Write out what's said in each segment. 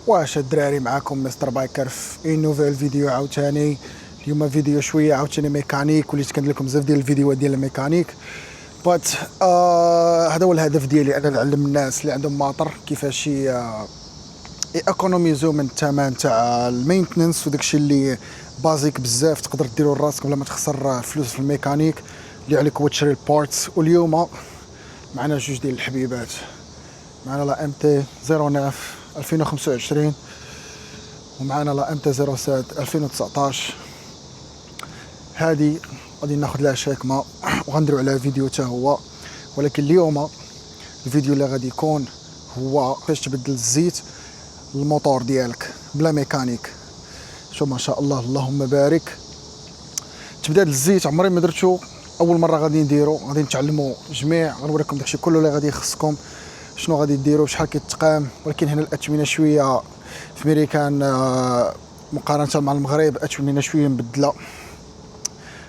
واش الدراري معاكم مستر بايكر في نوفيل فيديو عاوتاني. اليوم فيديو شويه عاوتاني ميكانيك، وليت كندير لكم بزاف ديال الفيديوهات ديال الميكانيك بات هذا هو الهدف ديالي، انا نعلم الناس اللي عندهم ماطر كيفاش ايكونوميزو من الثمن تاع المينتنس وداكشي اللي بازيك بزاف تقدر ديرو لراسك بلا ما تخسر فلوس في الميكانيك. اللي عليك هو تشري البارتس. واليوم معنا جوج ديال الحبيبات، معنا لا ام تي 09 2025 ومعنا لا ام تي 07 2019. هذه غادي ناخذ لها شاكمه وغنديروا عليها فيديو حتى هو، ولكن اليوم الفيديو اللي غادي يكون هو كيفاش تبدل الزيت الموتور ديالك بلا ميكانيك. شوف ما شاء الله اللهم بارك. تبديل الزيت عمري ما درتو، اول مره غادي نديرو، غادي نتعلموا جميع، غنوريكم داكشي كله اللي غادي يخصكم، شنو غادي ديروا، شحال كيتقام. ولكن هنا الاثمنه شويه في ميريكان مقارنه مع المغرب اثمنه شويه مبدله.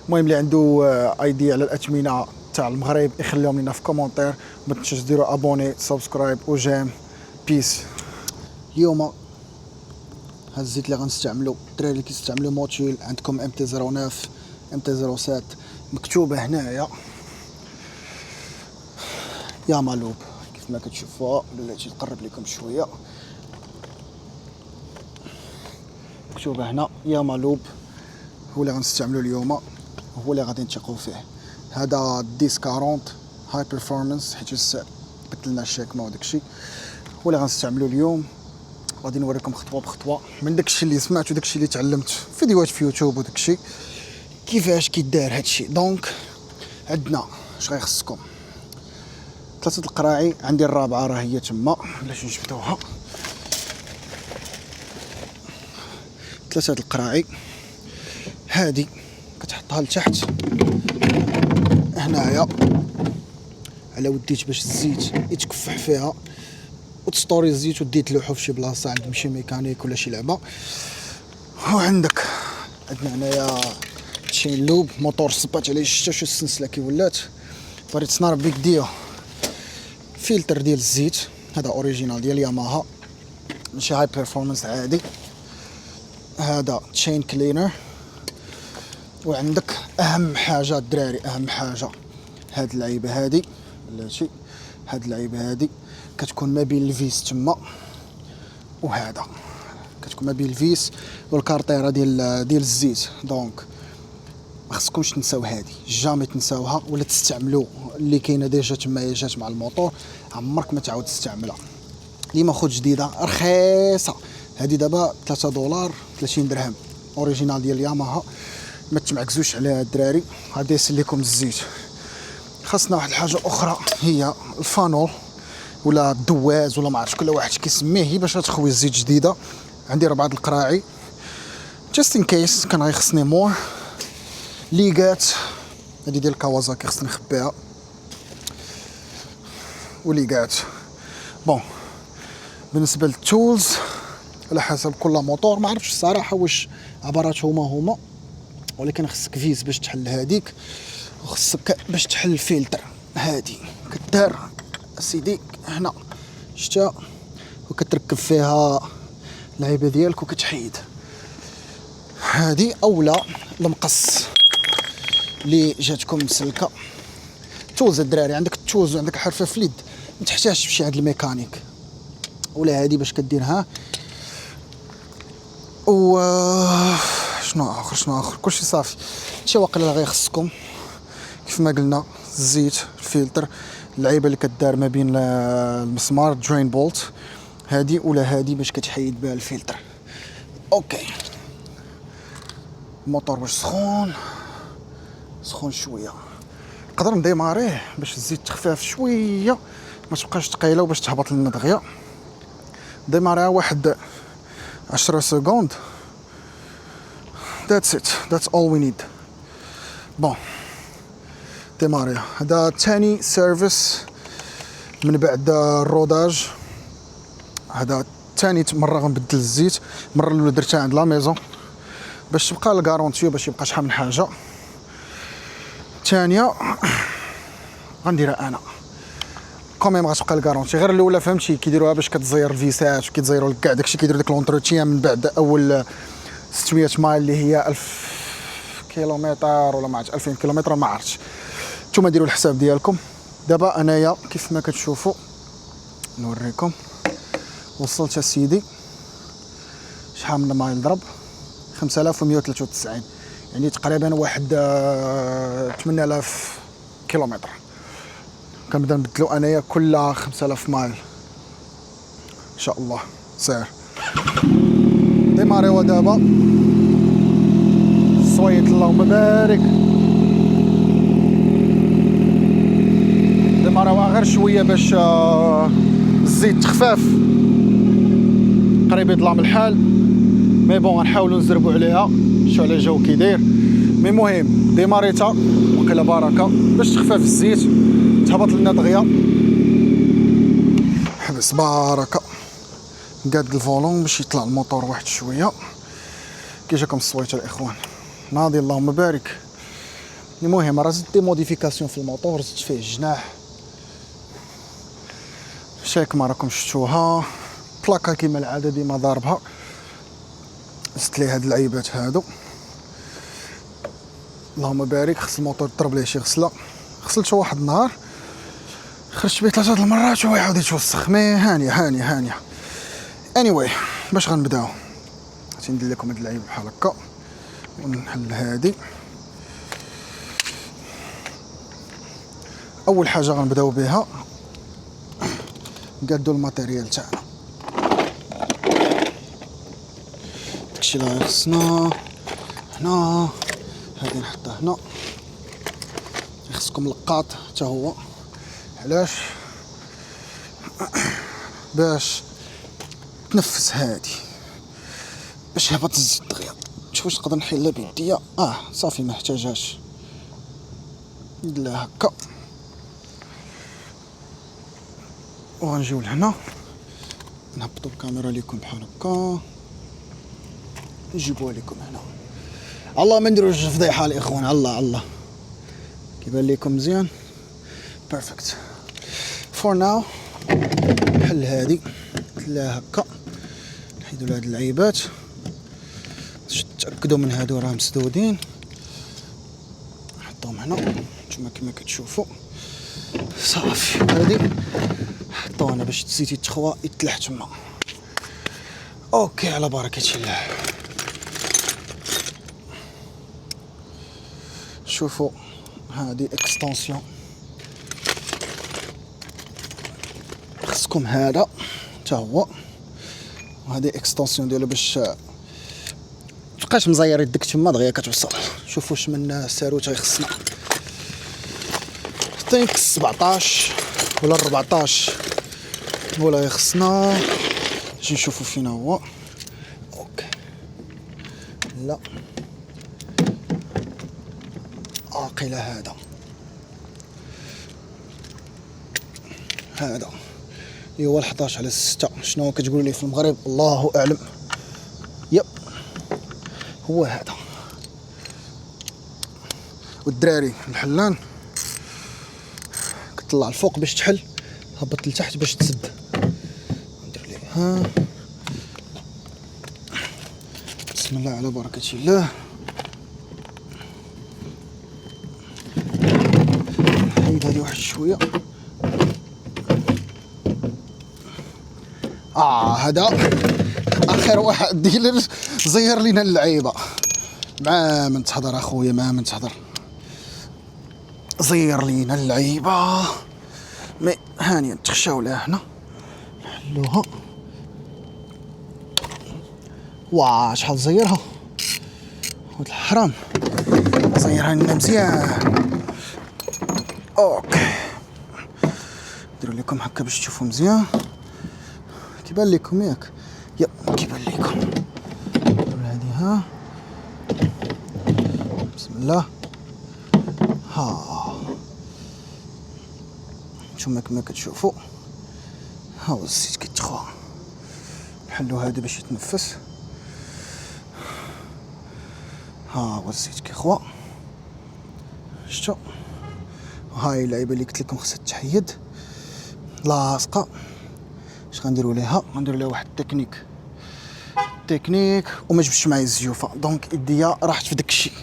المهم اللي عنده ايديا على الاثمنه تاع المغرب يخليهم لنا في كومونتير. ما تنساوش ديروا ابوني سبسكرايب وجيم بيس. اليوم هاد الزيت اللي غنستعملو الدراري اللي كيستعملوا موتيل، عندكم ام تي 09 ام تي 07 مكتوبه هنايا يا مالوب كيف ما كتشوفوها. بلاتي نقرب لكم شويه، مكتوبه هنا يا مالوب، هو اللي غنستعملو اليوم، هو اللي غادي نثقوا فيه. هذا ديس 40 هاي بيرفورمانس، حيت بدلنا الشاكمه وداكشي، هو اللي غنستعملو اليوم. غادي نوريكم خطوه بخطوه من داكشي اللي سمعت وداكشي اللي تعلمت في فيديوهات في يوتيوب وداكشي كيفاش كيدار هادشي. دونك عندنا اش غيخصكم 3 القراعي، عندي الرابعه راه هي تما باش نجبدوها. 3 القراعي هادي كتحطها لتحت هنايا على وديت باش الزيت يتكفح فيها، وتسطوري الزيت ودي تلوحو في شي بلاصه عند شي ميكانيك ولا شي لعبه. وعندك عندنا هنايا تشين لوب موتور صبات عليه، شتا شو السلسله كي ولات فريت سنار بيك ديو. فلتر ديال الزيت هذا اوريجينال ديال ياماها ماشي هاي بيرفورمانس عادي. هذا تشين كلينر. وعندك اهم حاجه الدراري، اهم حاجه هاد اللعيبه هادي بلاتي، هاد اللعيبه هادي كتكون ما بين الفيس تما وهذا، كتكون ما بين الفيس والكارطيره ديال الزيت. دونك ما خصكمش تنساو هادي، جامي تنساوها ولا تستعملوا اللي كاينه ديجا تما جات مع الموطور، عمرك ما تعاود تستعملها. ديما خذ جديده رخيصه، هادي دابا $3 30 درهم اوريجينال ديال ياماها. ما تمعكزوش عليها الدراري. غادي يسل لكم الزيت. خاصنا واحد الحاجه اخرى هي الفانول ولا الدواز ولا ما عرفتش كل واحد كيسميه، هي باش تخوي الزيت جديده. عندي 4 القراعي جاست ان كيس، كان غيخصني مور. ليغات هادي ديال كاوازاكي خصني نخبيها، وليغات بون. بالنسبه للتولز على حسب كل موتور، ما عرفتش الصراحه واش عبارات هما، ولكن خصك فيز باش تحل هذيك، وخصك باش تحل الفلتر هادي كدار سيدي هنا شتا، وكتركب فيها اللعيبه ديالك وكتحيد. هادي اولا المقص اللي جاتكم مسلكه. تولز الدراري، عندك التولز وعندك الحرفه في اليد، ما تحتاجش تمشي عند الميكانيك ولا هادي باش كديرها. و شنو اخر كلشي صافي. هادشي واقيلا اللي غيخصكم كيف ما قلنا، الزيت، الفلتر، اللعيبه اللي كدار ما بين المسمار درين بولت هادي ولا هادي باش كتحيد بها الفلتر. اوكي الموتور واش سخون شويه، نقدر نديماريه باش الزيت تخفاف شويه ما تبقاش ثقيله وباش تهبط لنا دغيا. ديماريها واحد 10 سكوند. that's all we need. بون ديماريها. هذا ثاني سيرفيس من بعد الروداج. هذا ثاني مره غنبدل الزيت، المره الاولى درتها عند لا ميزون باش تبقى الكارونتي باش يبقى شحال من حاجه. الثانيه غنديرها انا كوميم غتبقى الكارونتي. غير الاولى فهمتي كيديروها باش كتزير الفيسات وكيتزيروا لك كاع داكشي، كيديروا ديك لونتروتيان من بعد اول 600 مايل اللي هي 1000 كيلومتر ولا ما عرفتش 2000 كيلومتر ما عرفتش. نتوما ديروا الحساب ديالكم. دابا انايا كيف ما كتشوفوا نوريكم وصلت اسيدي شحال من مايل ضرب 5193 يعني تقريبا واحد 8000 كيلومتر. كنبدا نبدلو انايا كل 5000 مايل ان شاء الله. سير ديماريو دابا صويت اللهم بارك. ديماريوها غير شويه باش الزيت تخفاف قريب يطلع من الحال. مي بون غنحاولوا نزربوا عليها نشوفوا على الجو كي داير. مي مهم ديماريتا وقيله بركه باش تخفاف الزيت تهبط لنا دغيا. حبس بركه قاد الفولون باش يطلع الموتور واحد شويه. كي جاكم الصويت الاخوان ناضي اللهم بارك. المهم راه زدت دي موديفيكاسيون في الموتور، زدت فيه الجناح شايك ما راكم شفتوها. بلاكا كيما العاده ديما ضاربها، زدت ليه هاد العيبات هادو اللهم بارك. خص الموتور ضرب ليه شي غسله، غسلته واحد النهار خرجت به 3 المرات وهو يعاود يتوسخ. مي هانيه anyway باش غنبداو غادي ندير لكم هاد العيب بحال هكا ونحل هادي. اول حاجه غنبداو بها نقادو الماتيريال تاعنا. داكشي اللي خصنا هنا هادي نحطها هنا. خصكم لقاط حتى هو. علاش؟ باش تنفس هادي باش يهبط الزيت دغيا. شوف واش نقدر نحلها بيديا. صافي ما احتاجهاش نديرها هكا. وغنجيو لهنا نهبطوا الكاميرا ليكم بحال هكا نجيبوها لكم هنا. الله ما نديروش فضيحه الاخوان. الله كيبان لكم مزيان بيرفكت. فور ناو نحل هادي لا هكا نحيدو هاد العيبات تاكدوا من هادو راه مسدودين. نحطهم هنا نتوما كما كتشوفوا صافي. هادي حطوها هنا باش الزيت يتخوى يتلح تما. اوكي على بركه الله. شوفوا هادي اكستنسيون خصكم هذا حتى هو. وهذه اكستنسيون ديالو باش متبقاش مزير يدك تما دغيا كتوصل. شوفوا واش من الساروت غيخصنا. ثينك 17 ولا 14 ولا غيخصنا. نجي نشوفوا فينا هو. اوكي لا عاقله هذا اللي هو 11/6. شنو كتقولوا لي في المغرب الله اعلم. يب هو هذا. والدراري الحلان كطلع الفوق باش تحل، هبط لتحت باش تسد. ندير ليه بسم الله على بركه الله. نحيد هذه واحد شويه. هذا اخر واحد ديلر زير لينا اللعيبه. مع من تحضر اخويا مع من تحضر زير لينا اللعيبه. مي هانيه نتخشاو لها هنا نحلوها. شحال زيرها ولد الحرام. زيرها لنا مزيان. اوكي نديرو لكم هكا باش تشوفوا مزيان. كيبان لكم ياك؟ يب كيبان لكم. هذه بسم الله. نتوما كما كتشوفوا هاو الزيت كيتخوى. نحلو هذا باش يتنفس. هو الزيت كيخوى. شتو هاي اللعيبه اللي قلت لكم خصها تحيد. لاصقه. اش غنديروا ليها؟ غنديروا ليها واحد التكنيك وما جبتش معايا الزيوفه، دونك يديا راحت في داك الشيء.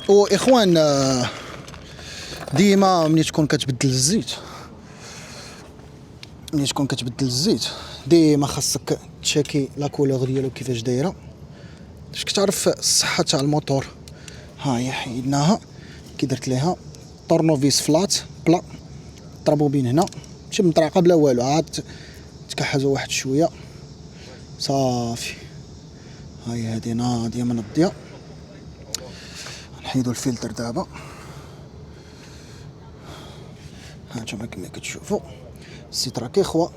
واخوان ديما ملي تكون كتبدل الزيت ديما خاصك تشاكي لا كولور ديالو كيفاش دايره باش كتعرف الصحه تاع الموتور. ها هي حيدناها كي درت ليها طورنوفيس فلات بلا، ضربوا بين هنا ماشي مطرقه بلا والو، عاد تكحزوا واحد شويه صافي. ها هي هذه ناضيه منضيه. نحيدوا الفلتر دابا. هانتوما كما كتشوفوا الزيت راه كيخوى.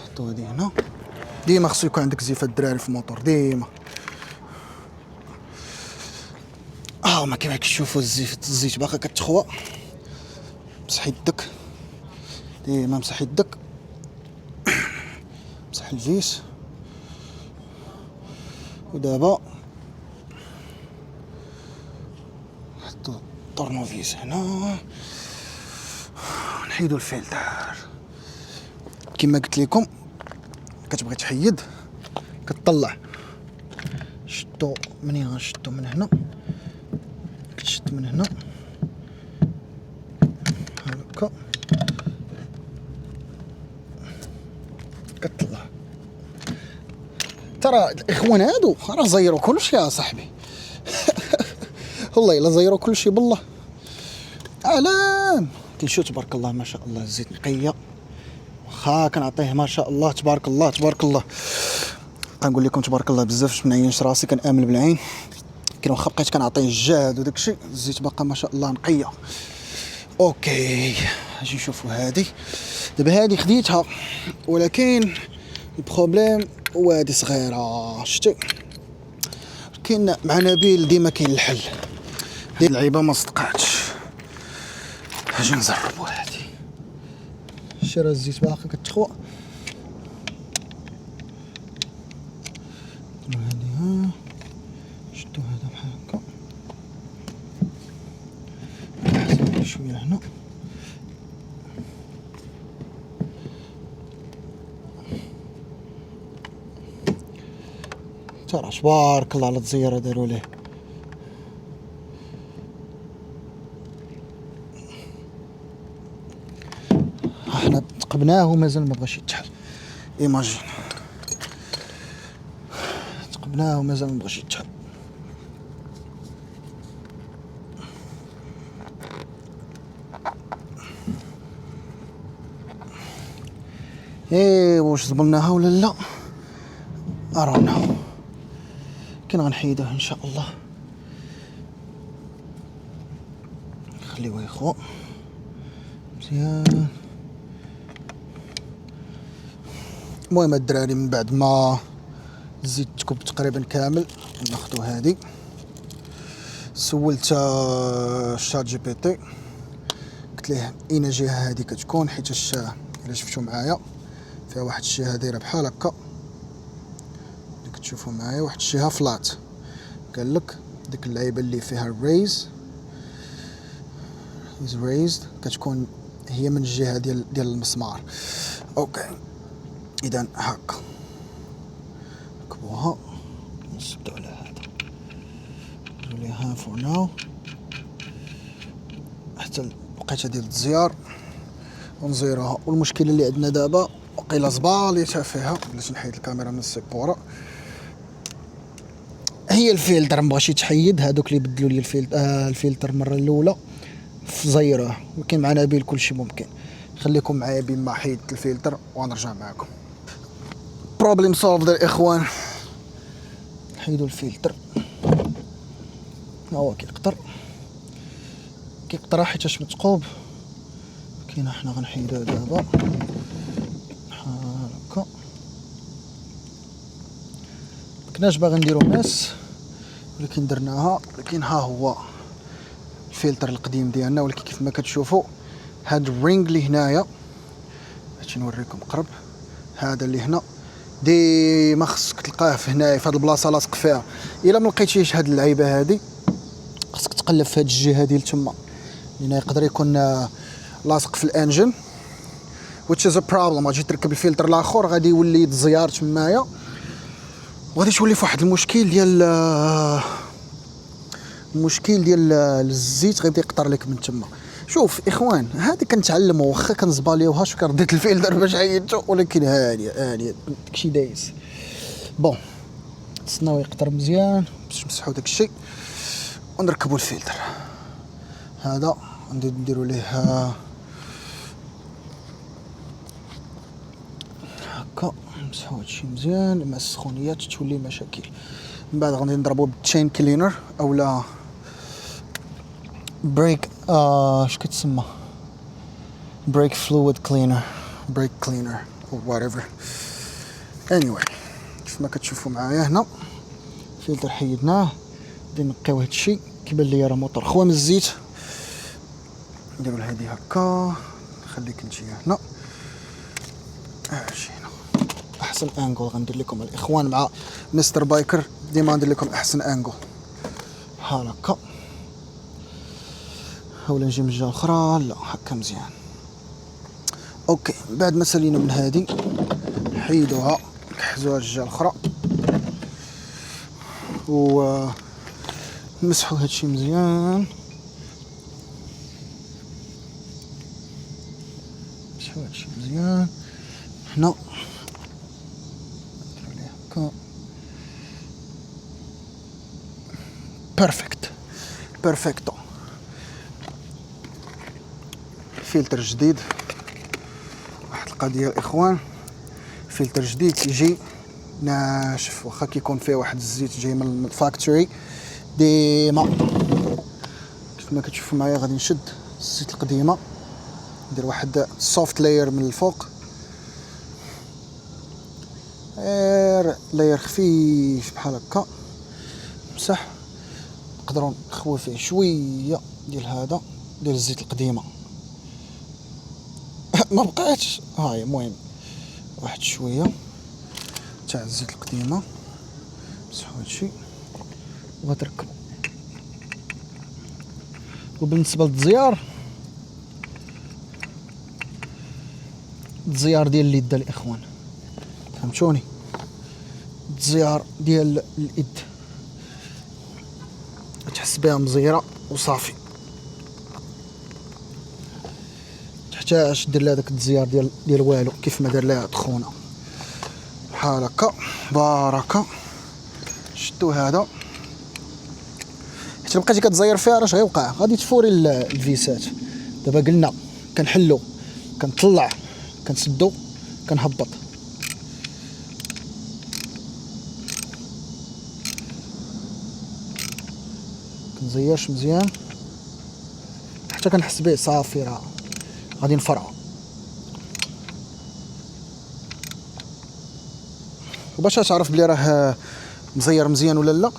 حطوا هذه هنا. ديما خصو يكون عندك زيفه الدراري في الموتور ديما. ما كما كتشوفوا الزيت باقا كتخوى. مسح يدك ديما، مسح يدك، مسح الفيس. ودابا نحطو الطورنوفيس هنا، نحيدو الفلتر. كما قلت لكم كتبغي تحيد كتطلع. شدو منين غنشدو؟ من هنا، كتشد من هنا هكا كتطلع. ترى الاخوان هادو راه زيروا كلشي يا صاحبي. والله الا زيروا كلشي بالله. علام كنشوف تبارك الله ما شاء الله الزيت نقيه، واخا كنعطيه ما شاء الله تبارك الله تبارك الله. كنقول لكم تبارك الله بزاف باش منعينش راسي، كنامل بالعين. كي واخا بقيت كنعطيه الجهد وداك الشيء الزيت باقا ما شاء الله نقيه. اوكي اجي نشوفوا هذه دابا. هذه خديتها ولكن البروبليم هو هذه صغيره، شتي كاين مع نبيل ديما كاين الحل. ديال اللعيبه ما صدقاتش. اجي نجربوا هذه. شرا الزيت باقي كتخوى. هذه شدو هذا بحال هكا شويه هنا. ترى تبارك الله على التزييره داروا ليه. احنا تقبناه ومازال ما بغاش يتحل. ايماجين تقبناه ومازال ما بغاش يتحل. واش زبلناها ولا لا؟ ارانا كنا غنحيدوه ان شاء الله. خليوه يخوى مزيان. المهم الدراري من بعد ما الزيت تكب تقريبا كامل ناخذوا هذه. سولت الشات جي بي تي قلت ليه اين جهه هذه كتكون، حيت الا شفتوا معايا فيها واحد الجهه دايره بحال هكا اللي كتشوفوا معايا، واحد الجهه فلات. قال لك ديك اللعيبه اللي فيها الريز كتكون هي من الجهه ديال المسمار. اوكي اذا هكا نركبوها نسدو على هذا نوليها فور ناو حتى الوقيته ديال التزيار ونزيروها. والمشكله اللي عندنا دابا وقيله زباليتها فيها، بلاش نحيد الكاميرا من السيبوره، هي الفلتر. مبغاش يتحيد. هادوك اللي بدلوا لي الفلتر المره الاولى زيروه، ولكن مع نبيل كلشي ممكن. خليكم معايا بما حيدت الفلتر ونرجع معكم. بروبليم سولفد الاخوان. حيدوا الفلتر. هو كيقطر حيتاش متقوب. كاين حنا غنحيدوه دابا بحال هكا. مكناش باغي نديرو ماس ولكن درناها. ولكن ها هو الفلتر القديم ديالنا. ولكن كيف ما كتشوفوا هاد الرينغ اللي هنايا باش نوريكم قرب، هذا اللي هنا ديما خصك تلقاه في هنايا في هاد البلاصه لاصق فيها. الا ما لقيتيش هاد اللعيبه هادي خصك تقلب في هاد الجهه ديال تما، لان يقدر يكون لاصق في الانجن which is a problem. غادي تركب الفلتر الاخر غادي يولي يتزيار تمايا، وغادي تولي في واحد المشكل ديال الزيت غيبدا يقطر لك من تما. شوف اخوان، هذه كنتعلموا واخا كنزباليوها شوف كرديت الفلتر باش عيطتو، ولكن هانيه داكشي دايز. بون تسناو يقطر مزيان باش نمسحوا داكشي ونركبوا الفلتر. هذا غادي نديروا ليه هكا، نمسحوا هادشي مزيان مع السخونيات تولي مشاكل. من بعد غادي نضربوا بالتشين كلينر اولا بريك اش كتسمى بريك فلويد كلينر، بريك كلينر او whatever. anyway كيف ما كتشوفوا معايا هنا الفلتر حيدناه، غادي نقيو هادشي كيبان ليا راه موتور خوام الزيت. نديروا لهادي هكا، نخليك نجي هنا اجي هنا احسن انجل غندير لكم الاخوان مع مستر بايكر، ديما ندير لكم احسن انجل هكا، اولا نجي من الجهه الاخرى لا هكا مزيان. اوكي بعد ما سالينا من هادي نحيدوها نحزوها الجهه الاخرى و نمسحوا هادشي مزيان، نمسحوا هادشي مزيان هنا نديرو ليه هكا بيرفكتو. فلتر جديد، واحد القضيه الاخوان، فلتر جديد كيجي ناشف واخا كيكون فيه واحد الزيت جاي من الفاكتوري ديما. كيف ما كتشوفوا معايا غادي نشد الزيت القديمه، ندير واحد سوفت لاير من الفوق، لاير خفيف بحال هكا، مسح. نقدروا نخوي فيه شويه ديال هذا ديال الزيت القديمه ما بقاتش هاي، المهم واحد شويه تاع الزيت القديمه، مسحوا هادشي وغتركبوا. وبالنسبه للتزيار، التزيار ديال اليد الاخوان، فهمتوني؟ التزيار ديال اليد تحس بها مزيره وصافي، تحتاج دير لها داك التزيار ديال والو كيف ما دار لها تخونه بحال هكا بركه. شدوا هذا حيت بقيتي كتزير فيها راه اش غيوقع؟ غادي تفوري الفيسات. دابا قلنا كنحلو كنطلع كنسدو كنهبط، كنزيرش مزيان حتى كنحس به صافي راه غادي نفرعو. وباش تعرف بلي راه مزير مزيان ولا لا،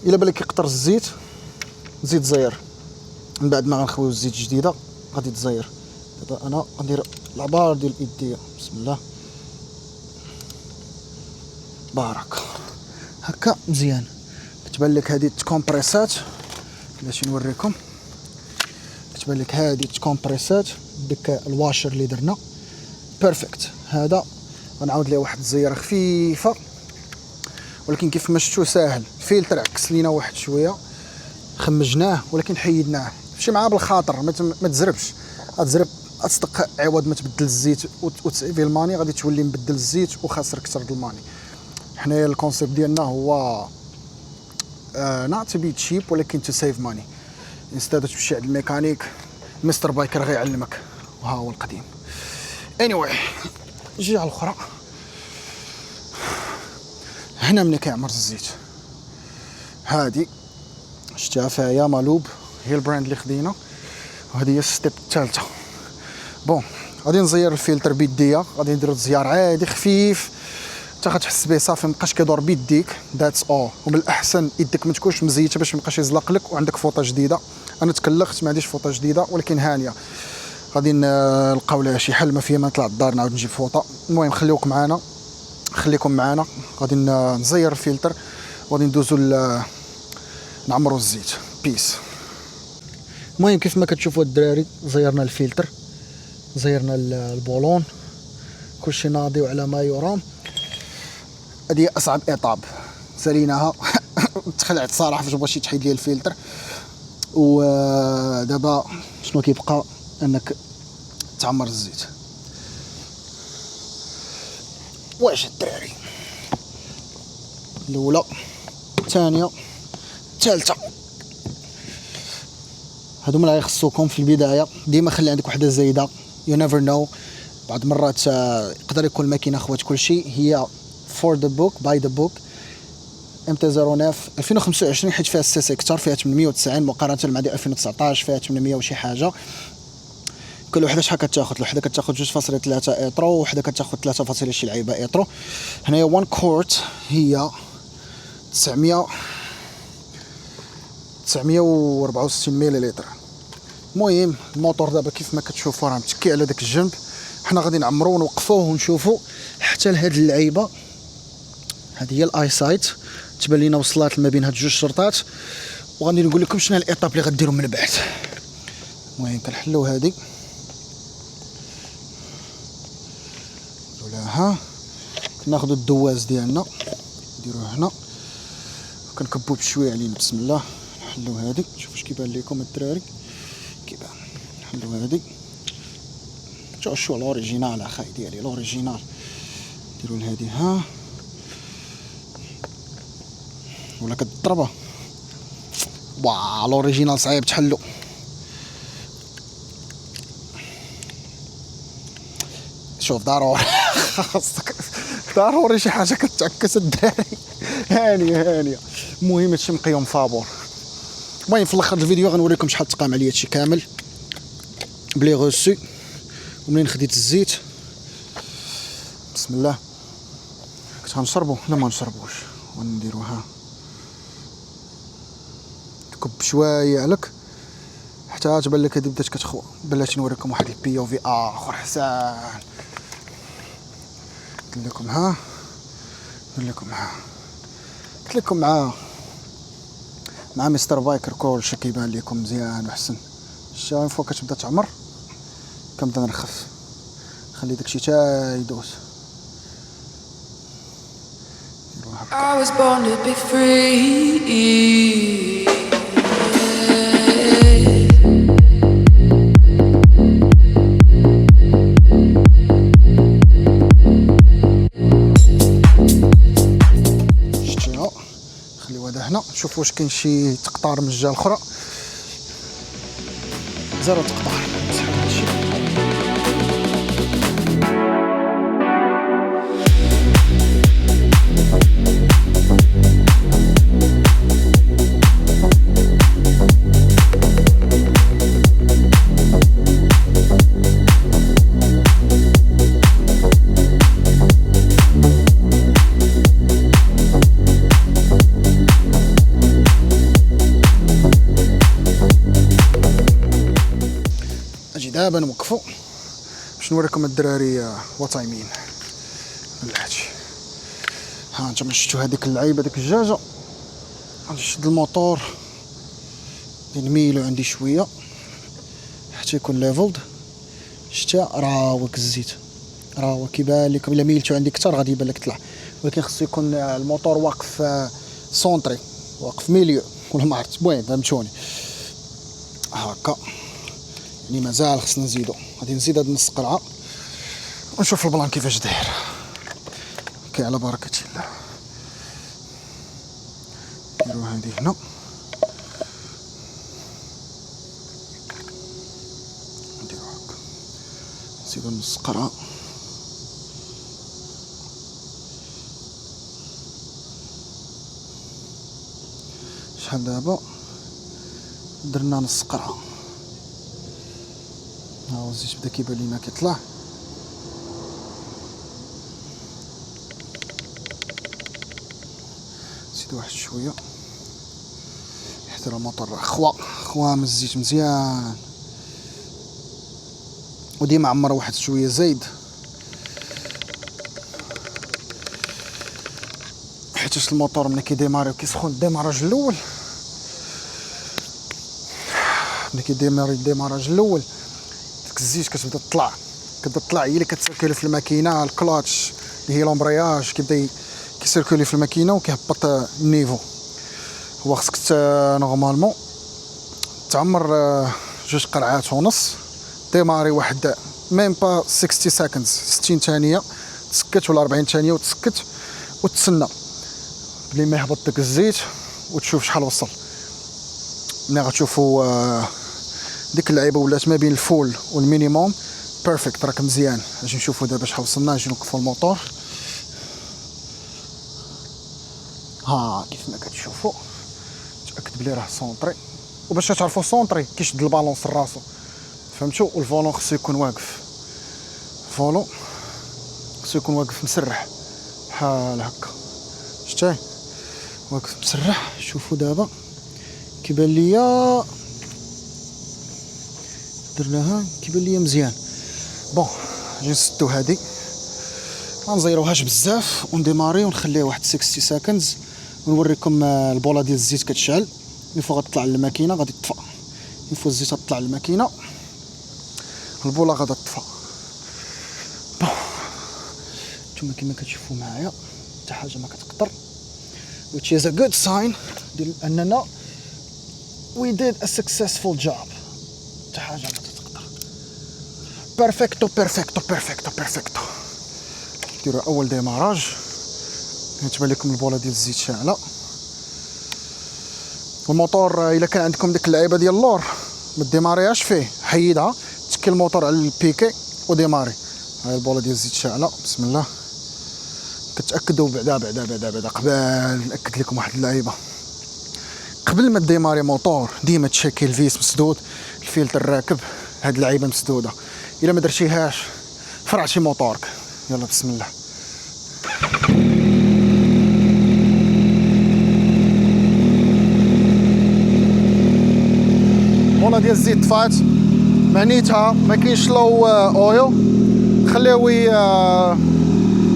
الا بالك يقطر الزيت زيد زير، من بعد ما غنخويو الزيت جديده غادي تزير. دابا انا غندير العبار ديال ايديا، بسم الله بارك هكا مزيان. كتبان لك هذه التكومبريسات، باش نوريكم، كتبان لك هذه التكومبريسات ديك الواشر اللي درنا بيرفكت. هذا غنعاود ليه واحد الزياره خفيفه، ولكن كيف ما شفتوا ساهل. الفلتر عكس لينا واحد شويه، خمجناه ولكن حيدناه. مشي معاه بالخاطر، ما تزربش، غتزرب غتصدق عوض ما تبدل الزيت وتسيفي الماني، غادي تولي مبدل الزيت وخاسر كثر د الماني. حنايا الكونسيبت ديالنا هو not to be cheap ولكن to save money. انستاد تمشي عند الميكانيك مستر بايكر غيعلمك، وها هو القديم. anyway جي على الاخرى. هنا ملي كيعمر الزيت، هادي شتيها فيها يا مالوب، هي البراند اللي خدينا، وهذه هي الستيب الثالثه. بون غادي نزير الفلتر بيديا، غادي ندير الزيار عادي خفيف حتى غتحس به صافي مابقاش كيدور بيديك. ذاتس اول. ومن الاحسن يدك ما تكونش مزيته باش مابقاش يزلق لك وعندك فوطه جديده. انا تكلخت ما عنديش فوطه جديده ولكن هانيه، غادي نلقاو لها شي حل، ما فيها ما نطلع للدار نعاود نجيب فوطه. المهم خليوك معنا خليكم معنا، غادي نزير الفلتر وغادي ندوزو نعمرو الزيت. بيس. المهم كيف ما كتشوفوا الدراري زيرنا الفلتر، زيرنا البولون، كلشي ناضي وعلى ما يرام. هذه اصعب ايطاب ساليناها تخلعت صراحه فاش بغيتي تحيد لي الفلتر. ودابا شنو كيبقى؟ انك تعمر الزيت. واش الدراري؟ الاولى، الثانيه، الثالثه. هادو من اللي يخصوكم في البدايه. ديما خلي عندك وحده زايده، يو نيفر نو. بعض المرات يقدر يكون الماكينه خوات كلشي. هي فور ذا بوك باي ذا بوك MT-09 2025 حيت فيها السيس اكثر، فيها 890 مقارنه مع دي 2019 فيها 800 وشي حاجه. كل وحده شحال كتاخذ؟ الوحده كتاخذ 2.3 ايترو، وحده كتاخذ 3 شي لعيبه ايترو. هنايا 1 كورت هي 964 مليلتر. المهم الموتور دابا كيف ما كتشوفوا راه متكي على داك الجنب. حنا غادي نعمرو ونوقفوه ونشوفوا حتى لهاد اللعيبه. هذه هي الاي سايت تبان لينا وصلات ما بين هاد جوج شرطات، وغادي نقول لكم شنو الايطاب اللي غديروا من بعد. المهم كنحلو هذه ولاها، كناخذوا الدواز ديالنا نديروه هنا وكنكبوا بشويه علينا. بسم الله. نحلو هذه، شوفوا اش كيبان لكم الدراري. كيبان نحلو هذه. شو الاوريجينال اخاي ديالي، الاوريجينال. نديرو لهذه ها ولا كتضربها. واه الاوريجينال صعيب تحلو. شوف ضروري خاصك ضروري شي حاجه كتعكس الدراري. هانيه. المهم هادشي مقيوم فابور. المهم في الاخر الفيديو غنوريكم شحال تقام عليا هادشي كامل بلي غوسي. ومنين خديت الزيت بسم الله كنت غنشربو. لا ما نشربوش، ونديروها تكب شويه عليك حتى تبان لك هادي بدات كتخوى. بلاتي نوريكم واحد البي او في اخر حسان. قلت لكم مع مستر بايكر كلشي كيبان لكم مزيان وحسن. الشاي فوق كتبدا تعمر كنبدا نرخف، خلي داكشي تا يدوز. I was born to be free. شتيها خليوها هذا هنا. نشوف واش كاين شي تقطار من الجهه الاخرى. زيرو تقطار. دابا نوقفوا باش نوريكم الدراري وطايمين بلاتي. ها انتم شفتوا هذيك اللعيبه ديك الدجاجه. غادي نشد الموتور نميلو عندي شويه حتى يكون ليفلد. شتا راوك الزيت راهو كيبان لكم. الا ميلتو عندي كثر غادي يبان لك طلع، ولكن خصو يكون الموتور واقف سونطري، واقف ميليو ولا ما عرفت. المهم فهمتوني هكا. يعني مازال خصنا نزيدو. غادي نزيد هاد نص قرعه ونشوف البلان كيفاش داير. كي على بركه الله. نديرو هادي هنا نديرو هكا. نزيدو نص قرعه. شحال دابا؟ درنا نص قرعه. هاو الزيت بدا كيبان لينا كيطلع. نزيدو واحد شويه حتى الموتور راه خوام الزيت مزيان. وديما عمر واحد شويه زايد حيتاش الموتور ملي كيديماري وكيسخن الديماراج الاول، ملي كيديماري الديماراج الاول ديك الزيت كتبدا تطلع هي اللي كتسيركولي في الماكينه. الكلاتش اللي هي لومبرياج كيبدا كيسيركولي في الماكينه وكيهبط النيفو. هو خصك نورمالمون تعمر 2 قرعات ونص، ديماري واحد ميم با 60 سكندز 60 ثانيه، تسكت ولا 40 ثانيه وتسكت وتسنى بلي ما يهبط داك الزيت وتشوف شحال وصل. ملي غتشوفوا ديك اللعيبه ولات ما بين الفول والمينيموم بيرفكت راك مزيان. اجي نشوفوا دابا شحال وصلنا، نجي نوقفوا الموتور. ها كيف ما كتشوفوا تاكد بلي راه سونطري، وباش تعرفوا سونطري كيشد البالونس لراسو، فهمتوا؟ والفولون خصو يكون واقف، الفولون خصو يكون واقف مسرح بحال هكا، شتيه واقف مسرح. شوفوا دابا كيبان ليا درناها كيبان ليا مزيان. بون نجي نسدو هادي، ما نزيروهاش بزاف ونديماري ونخليه واحد 60 سكندز ونوريكم البوله ديال الزيت كتشعل. ملي غتطلع للماكينه غادي تطفى، ملي الزيت غتطلع للماكينه البوله غادا تطفى. بون نتوما كما كتشوفوا معايا حتى حاجه ما كتقطر، which is a good sign ديال اننا we did a successful job. حتى حاجه ما كتقطر. بيرفكتو بيرفكتو بيرفكتو بيرفكتو. ديروا اول ديماراج كتبان لكم البوله ديال الزيت شاعله. والموتور الا كان عندكم ديك اللعيبه ديال اللور ما ديماريهاش فيه، حيدها تكي الموتور على البيكي وديماري. هاي البوله ديال الزيت شاعله، بسم الله. كتاكدوا بعدا قبل ناكد لكم واحد اللعيبه، قبل ما ديماري موتور ديما تشيكي الفيس مسدود، الفلتر راكب، هاد اللعيبه مسدوده. الا ما درتيهاش فرعتي موتورك. يلا بسم الله. البوله ديال الزيت طفات، معنيتها ما كاينش لو اويل، خليوه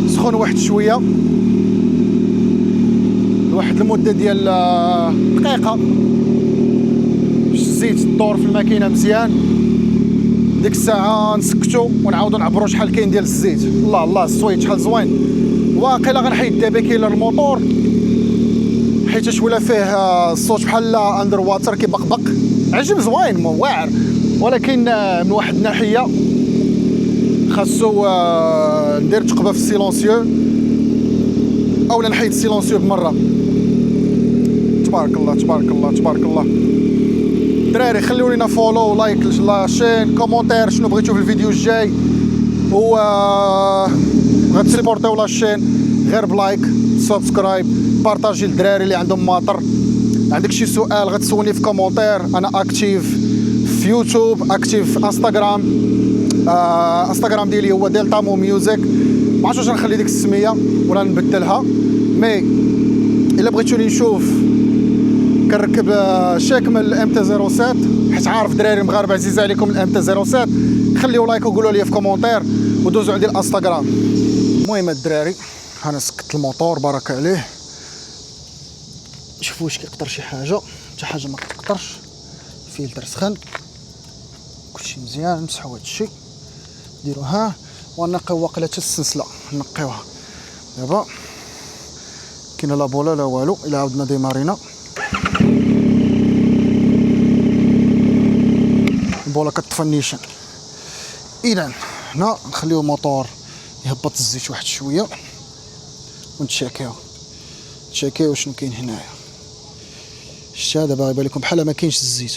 سخون واحد شويه لواحد المده ديال دقيقه باش الزيت تدور في الماكينه مزيان. ديك الساعه نسكتو ونعاودو نعبرو شحال كاين ديال الزيت. الله الله السويت شحال زوين. واقيلا غنحيد دابا كيلر الموتور حيت ولا فيه الصوت بحال اندر واتر كيبقبق، عجب زوين واعر، ولكن من واحد الناحيه خاصو ندير تقبه في السيلونسيو اولا نحيد السيلونسيو بمره. تبارك الله تبارك الله تبارك الله. دراري خليو لينا فولو لايك لاشين، كومونتير شنو بغيتو في الفيديو الجاي، و غتسيبورتيو لاشين غير بلايك سبسكرايب، بارطاجي للدراري اللي عندهم ماطر. عندك شي سؤال غتسولني في كومونتير. انا اكتيف في يوتيوب، اكتيف في انستغرام. انستغرام ديالي هو دلتا ميوزيك، ما عرفتش واش نخلي ديك السميه ولا نبدلها. مي الا بغيتوني نشوف كنركب شاكم الام تي 07 حيت عارف دراري مغاربه عزيز عليكم الام تي 07، خليو لايك وقولوا لي في كومونتير ودوزوا عندي الانستغرام. المهم الدراري انا سكت الموتور بارك عليه، شوفوا واش كيقطر شي حاجه. حتى حاجه ما كتقطرش، فلتر سخن كلشي مزيان. نمسحوا هذا الشيء نديروها ونقيو واقيلا حتى السلسله نقيوها. دابا كاينه لا بولا لا والو. الا عاودنا ديمارينا البولا كتطفى النيشان. اذا هنا نخليو الموتور يهبط الزيت واحد شويه ونتشاكيو شنو كاين هنايا. شتا دابا يبان لكم بحال ما كاينش الزيت،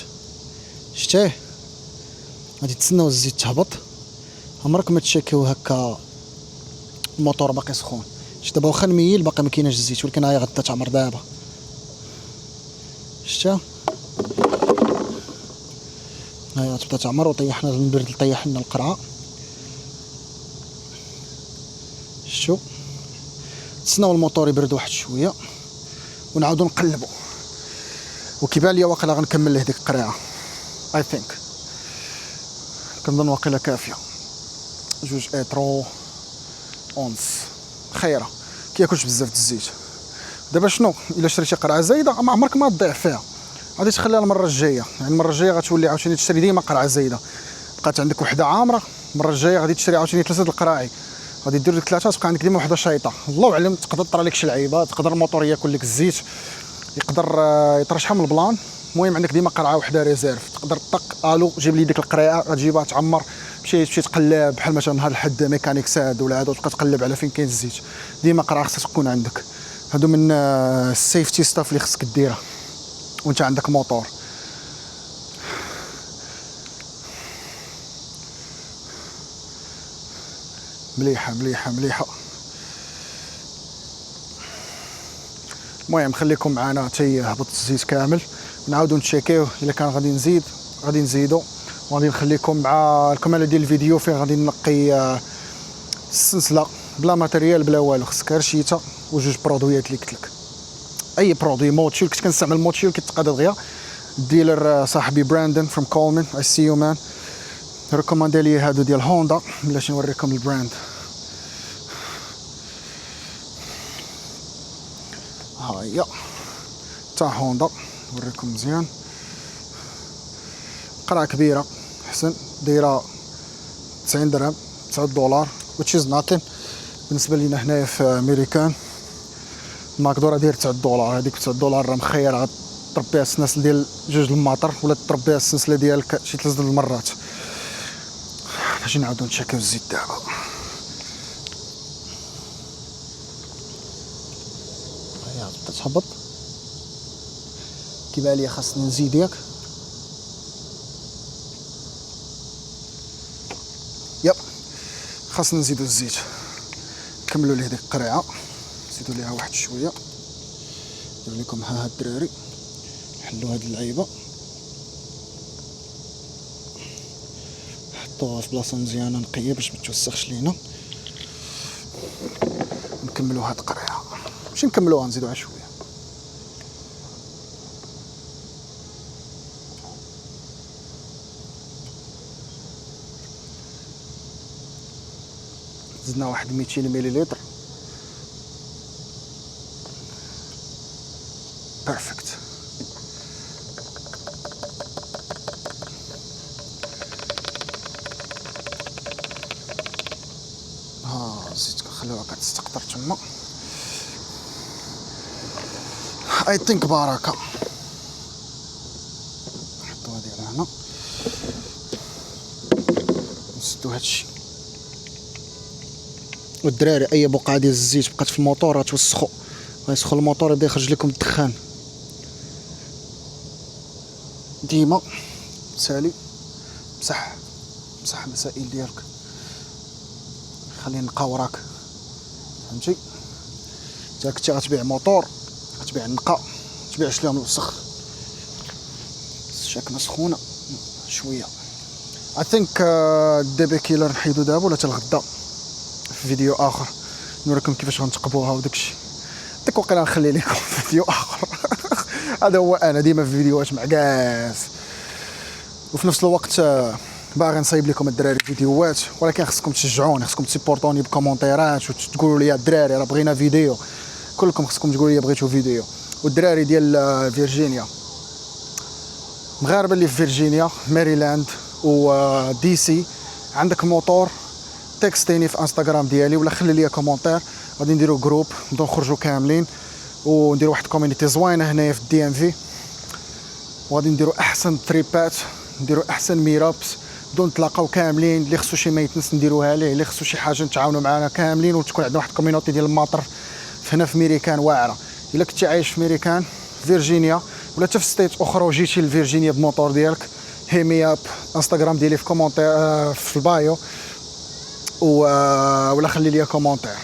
شتيه غادي تسناو الزيت تهبط. عمرك ما تشاكيو هكا الموتور باقي سخون. شتا دابا واخا نميل باقي ما كايناش الزيت، ولكن هاي غدا تعمر دابا. شتا هاي غتبدا تعمر وطيحنا البرد طيح لنا القرعه. شتو تسناو الموتور يبرد واحد شويه ونعاودو نقلبو. وكيبان ليا واقيلا غنكمل له ديك القريعه. اي ثينك كنظن واقيلا كافيه. 2 اترو اونس خيره كياكلش بزاف د الزيت. دابا شنو الا شريتي قرعه زايده ما عمرك ما تضيع فيها، غادي تخليها المره الجايه، يعني المره الجايه غتولي عاوتاني تشري ديما قرعه زايده. بقات عندك وحده عامره، المره الجايه غادي تشري عاوتاني 3 د القراعي، غادي دير ديك 3 تبقى عندك ديما وحده شايطه. الله اعلم تقدر طرا لك شي لعيبه، تقدر الموتور ياكل لك الزيت، يقدر يطرى شحال من البلان. المهم عندك ديما قرعه وحده ريزيرف، تقدر طق الو جيب لي ديك القريعه، غتجيبها تعمر، تمشي تقلب بحال مثلا نهار الحد ميكانيك ساد ولا هذا، وتبقى تقلب على فين كاين الزيت. ديما قرعه خصها تكون عندك. هادو من السيفتي ستاف اللي خصك ديرها وانت عندك موتور. مليحه مليحه مليحه. المهم خليكم معنا حتى يهبط الزيت كامل، نعاودو نتشيكيوه. الا كان غادي نزيد غادي نزيدو، وغادي نخليكم مع الكماله ديال الفيديو فين غادي نقي السلسله بلا ماتيريال بلا والو. خصك غير شيته وجوج برودويات اللي قلت لك. اي برودوي موتشيل، كنت كنستعمل موتشيل كيتقاد دغيا. الديلر صاحبي براندن فروم كولمان، اي سي يو مان، ريكوماندي لي هادو ديال هوندا. بلاش نوريكم البراند. ها هي تاع هوندا، نوريكم مزيان. قرعه كبيره حسن، دايره 90 درهم، 9 دولار which is nothing بالنسبه لينا هنايا في امريكان. الماكدورا داير 9 دولار، هذيك 9 دولار راه مخيره تربيها السناسل ديال 2 الماطر، ولا تربيها السلسله ديالك شي 3 المرات. باش نعاودو نتشيكيو الزيت دابا. هيا بدات تهبط، كيبان لي خاصني نزيد ياك. يب خاصنا نزيدو الزيت. نكملوا ليه ديك القريعه، نزيدو ليها واحد شويه. ندير لكم ها الدراري نحلوا هاد اللعيبه، نحطوها في بلاصه مزيانه نقيه باش ما توسخش لينا. نكملوا هاد القريعه، ماشي نكملوها نزيدوها شويه. زدنا واحد 200 مليلتر. بيرفكت. ها الزيت كنخليوها كتستقطر تما. اي ثينك بركه. نحطو هادي على هنا، نسدو هادشي. والدراري اي بقعه ديال الزيت بقات في الموتور غتوسخو، غيسخن الموتور يبدا يخرج لكم الدخان. ديما سالي مسح المسائل ديالك، خلي نقا وراك، فهمتي؟ اذا كنتي غتبيع موتور غتبيع النقا، متبيعش ليهم الوسخ. الشاكنه سخونه شويه. اي ثينك الديبي كيلر نحيدو دابا ولا حتى الغدا في فيديو اخر نوريكم كيفاش غنتقبوها وداكشي. ديك وقيلا نخلي لكم فيديو اخر. هذا هو انا ديما في فيديوهات معكاس، وفي نفس الوقت باغي نصايب لكم الدراري فيديوهات، ولكن خصكم تشجعوني، خصكم تسيبورتوني بكومونتيرات وتقولوا لي الدراري راه بغينا فيديو. كلكم خصكم تقولوا لي بغيتو فيديو. والدراري ديال فيرجينيا، مغاربه اللي في فيرجينيا ماريلاند ودي سي، عندك موتور تكستيني في انستغرام ديالي ولا خلي لي كومونتير، غادي نديرو جروب نبداو نخرجوا كاملين ونديروا واحد كوميونيتي زوينه هنايا في الدي ام في، وغادي نديروا احسن تريبات، نديروا احسن ميرابس، بدون نتلاقاو كاملين. اللي خصو شي ميتنس نديروها ليه، اللي خصو شي حاجه نتعاونوا معنا كاملين، وتكون عندنا واحد كوميونيتي ديال الماطر هنا في ميريكان واعره. الا كنتي عايش في ميريكان فيرجينيا ولا حتى في ستيت اخرى وجيتي لفيرجينيا بموتور ديالك، هيمي اب انستغرام ديالي في كومونتير في البايو، ولا خلي لي كومونتير.